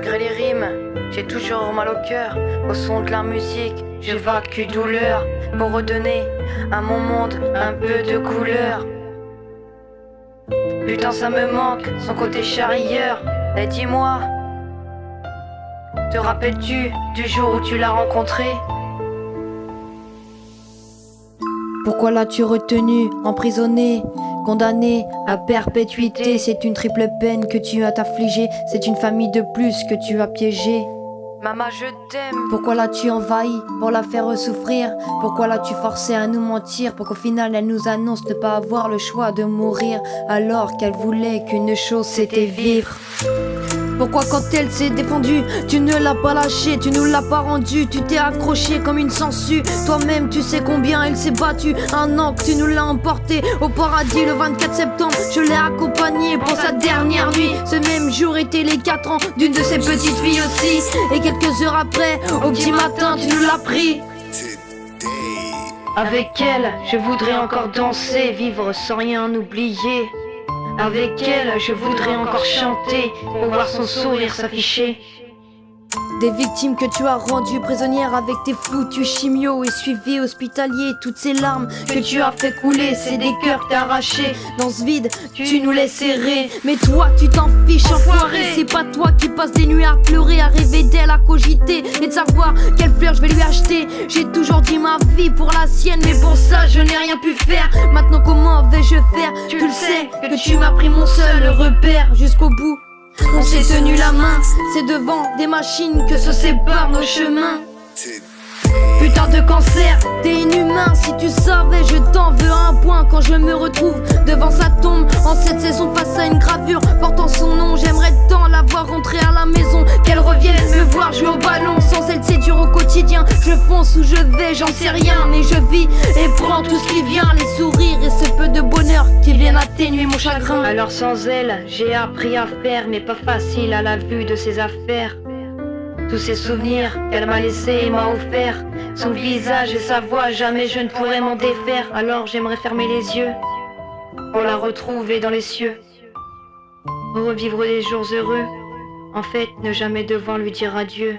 Malgré les rimes, j'ai toujours mal au cœur. Au son de la musique, j'évacue douleur pour redonner à mon monde un peu de couleur. Putain, ça me manque, son côté charrieur. Et dis-moi, te rappelles-tu du jour où tu l'as rencontré? Pourquoi l'as-tu retenu, emprisonné, condamné à perpétuité? C'est une triple peine que tu as t'affligée, c'est une famille de plus que tu as piégée. Maman, je t'aime. Pourquoi l'as-tu envahi pour la faire souffrir? Pourquoi l'as-tu forcé à nous mentir pour qu'au final elle nous annonce ne pas avoir le choix de mourir alors qu'elle voulait qu'une chose c'était vivre? Pourquoi quand elle s'est défendue, tu ne l'as pas lâchée, tu nous l'as pas rendue, tu t'es accroché comme une sangsue. Toi-même tu sais combien elle s'est battue, un an que tu nous l'as emportée au paradis le 24 septembre. Je l'ai accompagnée pour sa dernière nuit. Ce même jour étaient les 4 ans d'une de ses petites filles aussi. Et quelques heures après, au petit matin, tu nous l'as pris. Avec elle, je voudrais encore danser, vivre sans rien oublier. Avec elle, je voudrais encore chanter pour voir son sourire s'afficher. Des victimes que tu as rendues prisonnières avec tes foutus chimios et suivi hospitalier. Toutes ces larmes que tu as fait couler, c'est des cœurs que t'as arrachés. Dans ce vide, tu nous laisses errer. Mais toi, tu t'en fiches, enfoiré. C'est pas toi qui passes des nuits à pleurer, à rêver d'elle, à cogiter et de savoir quelle fleur je vais lui acheter. J'ai toujours dit ma vie pour la sienne, mais pour ça, je n'ai rien pu faire. Maintenant, comment vais-je faire? Tu le sais que tu m'as pris mon seul repère jusqu'au bout. On s'est tenu la main, c'est devant des machines que se séparent nos chemins. Putain de cancer, t'es inhumain. Si tu savais, je t'en veux à un point. Quand je me retrouve devant sa tombe en cette saison face à une gravure portant son nom, j'aimerais tant la voir rentrer à la maison, qu'elle revienne me voir jouer au ballon. Sans elle c'est dur au quotidien, je fonce où je vais, j'en sais rien, mais je vis et prends tout ce qui vient, les sourires et ce peu de bonheur qui viennent atténuer mon chagrin. Alors sans elle, j'ai appris à faire, mais pas facile à la vue de ses affaires. Tous ces souvenirs qu'elle m'a laissés et m'a offert, son visage et sa voix, jamais je ne pourrais m'en défaire. Alors j'aimerais fermer les yeux pour la retrouver dans les cieux, revivre des jours heureux, en fait ne jamais devoir lui dire adieu.